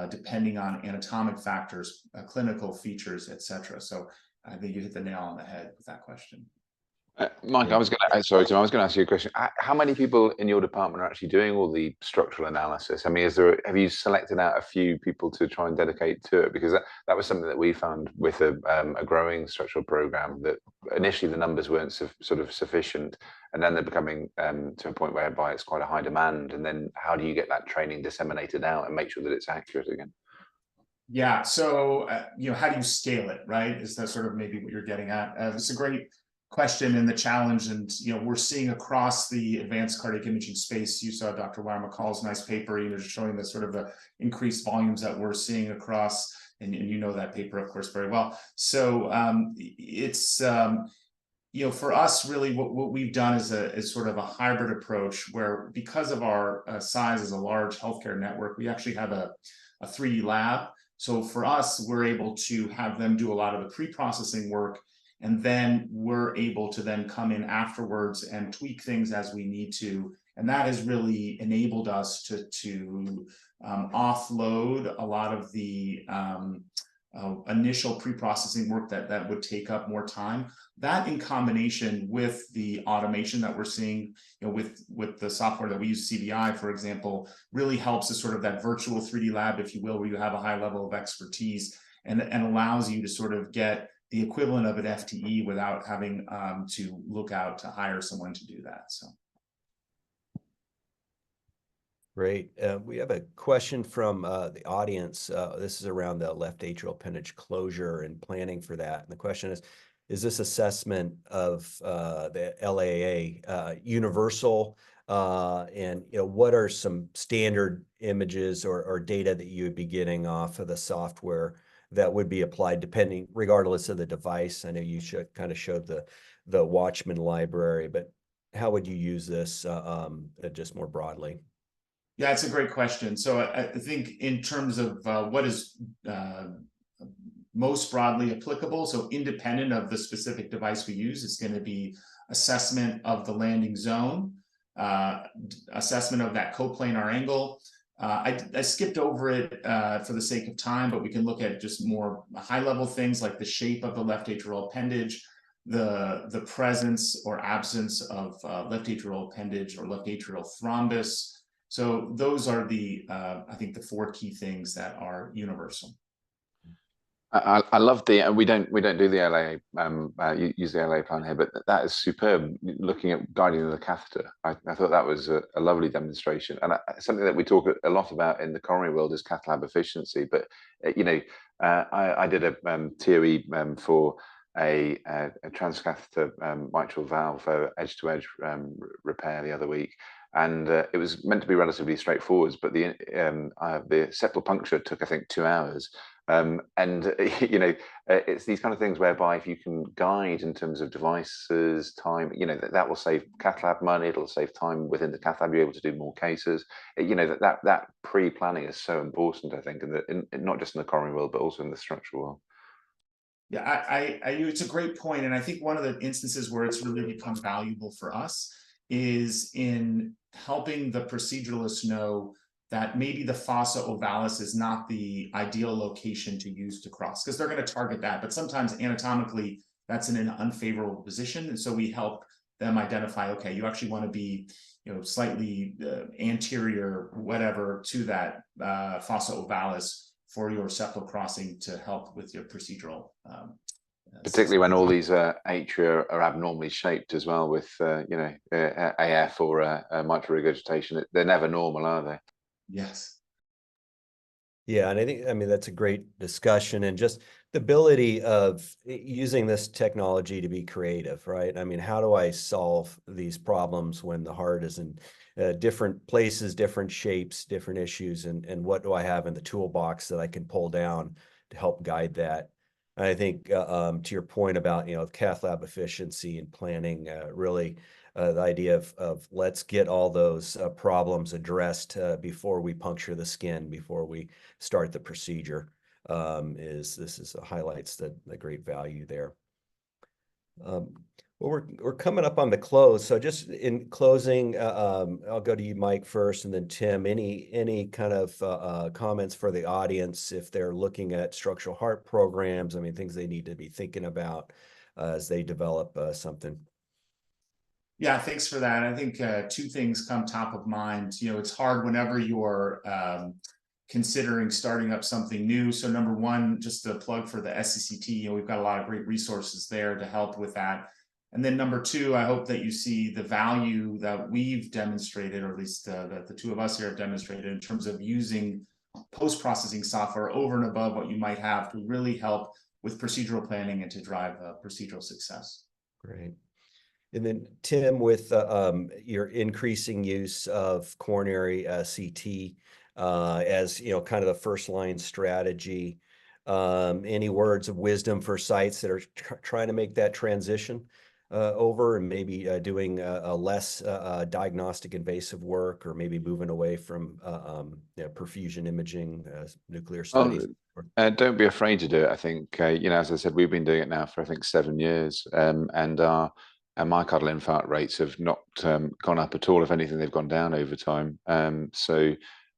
depending on anatomic factors, clinical features, etc. So I think you hit the nail on the head with that question. Mike, I was going to, sorry, Tim, I was going to ask you a question. How many people in your department are actually doing all the structural analysis? I mean, have you selected out a few people to try and dedicate to it? Because that was something that we found with a growing structural program, that initially the numbers weren't sort of sufficient, and then they're becoming to a point whereby it's quite a high demand. And then how do you get that training disseminated out and make sure that it's accurate again? Yeah, so how do you scale it, right? Is that sort of maybe what you're getting at? It's a great question and the challenge, and we're seeing across the advanced cardiac imaging space. You saw Dr. Weier McCall's nice paper, showing the sort of the increased volumes that we're seeing across, and you know that paper, of course, very well. So it's for us, really, what we've done is sort of a hybrid approach, where because of our size as a large healthcare network, we actually have a 3D lab. So for us, we're able to have them do a lot of the pre-processing work, and then we're able to then come in afterwards and tweak things as we need to. And that has really enabled us to offload a lot of the initial pre-processing work that would take up more time. That, in combination with the automation that we're seeing, with the software that we use, CBI, for example, really helps as sort of that virtual 3D lab, if you will, where you have a high level of expertise, and allows you to sort of get the equivalent of an FTE without having to look out to hire someone to do that. So. Great. We have a question from the audience. This is around the left atrial appendage closure and planning for that. And the question is this assessment of the LAA universal? And what are some standard images or data that you would be getting off of the software that would be applied regardless of the device? I know you kind of showed the Watchman library, but how would you use this just more broadly? Yeah, it's a great question. So I think in terms of what is most broadly applicable, so independent of the specific device we use, it's going to be assessment of the landing zone, assessment of that coplanar angle. I skipped over it for the sake of time, but we can look at just more high-level things like the shape of the left atrial appendage, the presence or absence of left atrial appendage or left atrial thrombus. So those are the I think the 4 key things that are universal. I love the we don't do the LA use the LA plan here, but that is superb. Looking at guiding the catheter, I thought that was a lovely demonstration, and something that we talk a lot about in the coronary world is cath lab efficiency. But you know, I did a TOE for a transcatheter mitral valve edge-to-edge repair the other week, and it was meant to be relatively straightforward, but the septal puncture took, I think, 2 hours. And you know, it's these kind of things whereby if you can guide in terms of devices, time, you know, that will save cath lab money. It'll save time within the cath lab. You're able to do more cases. You know, that pre-planning is so important, I think, in not just in the coronary world, but also in the structural world. Yeah, it's a great point, and I think one of the instances where it's really become valuable for us is in helping the proceduralist know that maybe the fossa ovalis is not the ideal location to use to cross, because they're going to target that, but sometimes anatomically that's in an unfavorable position, and so we help them identify, okay, you actually want to be, you know, slightly anterior, whatever, to that fossa ovalis for your septal crossing to help with your procedural. Particularly when all these atria are abnormally shaped as well, with you know, AF or mitral regurgitation. They're never normal, are they? Yes. Yeah, and I mean, that's a great discussion, and just the ability of using this technology to be creative, right? I mean, how do I solve these problems when the heart is in different places, different shapes, different issues, and what do I have in the toolbox that I can pull down to help guide that? And I think to your point about, you know, cath lab efficiency and planning, really the idea of let's get all those problems addressed before we puncture the skin, before we start the procedure, highlights the great value there. Well, we're coming up on the close, so just in closing, I'll go to you, Mike, first, and then Tim. Any kind of comments for the audience if they're looking at structural heart programs? I mean, things they need to be thinking about as they develop something. Yeah, thanks for that. I think 2 things come top of mind. You know, it's hard whenever you're considering starting up something new. So number 1, just a plug for the SCCT. You know, we've got a lot of great resources there to help with that. And then number 2, I hope that you see the value that we've demonstrated, or at least that the 2 of us here have demonstrated, in terms of using post-processing software over and above what you might have to really help with procedural planning and to drive procedural success. Great. And then Tim, with your increasing use of coronary CT as, you know, kind of the first line strategy, any words of wisdom for sites that are trying to make that transition over, and maybe doing a less diagnostic invasive work, or maybe moving away from you know, perfusion imaging, nuclear studies? Don't be afraid to do it. I think, you know, as I said, we've been doing it now for, I think, 7 years, and our myocardial infarct rates have not gone up at all. If anything, they've gone down over time. So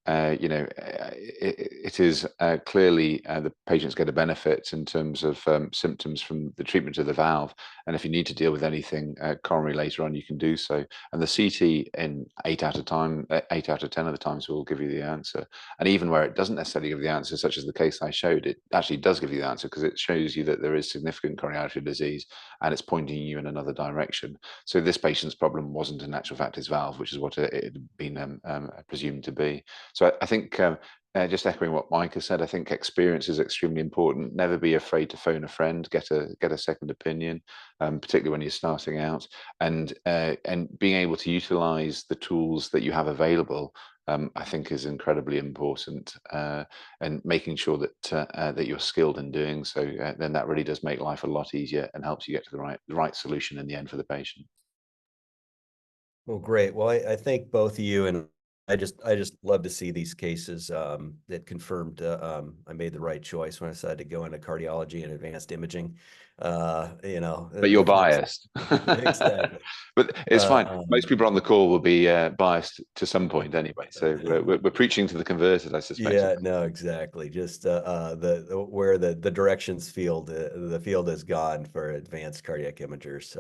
you know, it is clearly the patients get a benefit in terms of symptoms from the treatment of the valve. And if you need to deal with anything coronary later on, you can do so. And the CT in 8 out of 10 of the times will give you the answer. And even where it doesn't necessarily give the answer, such as the case I showed, it actually does give you the answer, because it shows you that there is significant coronary artery disease and it's pointing you in another direction. So this patient's problem wasn't in actual fact his valve, which is what it had been presumed to be. So I think just echoing what Mike has said, I think experience is extremely important. Never be afraid to phone a friend, get a second opinion, particularly when you're starting out, and being able to utilize the tools that you have available, I think, is incredibly important, and making sure that that you're skilled in doing so. Then that really does make life a lot easier and helps you get to the right solution in the end for the patient. Well, great. Well, I thank both of you, and I just love to see these cases that confirmed I made the right choice when I decided to go into cardiology and advanced imaging. You know, But you're the folks, biased. exactly. But it's fine. Most Um, people on the call will be biased to some point anyway. So we're preaching to the converted, I suspect. Yeah, no, exactly. Just where the directions field the field has gone for advanced cardiac imagers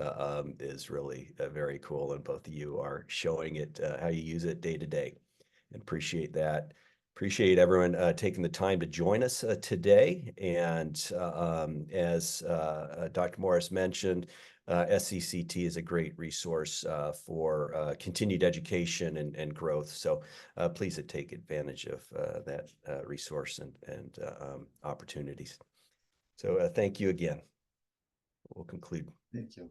is really very cool, and both of you are showing it how you use it day to day, and appreciate that. Appreciate everyone taking the time to join us today. And as Dr. Morris mentioned, SCCT is a great resource for continued education and growth. So please take advantage of that resource and opportunities. So thank you again. We'll conclude. Thank you.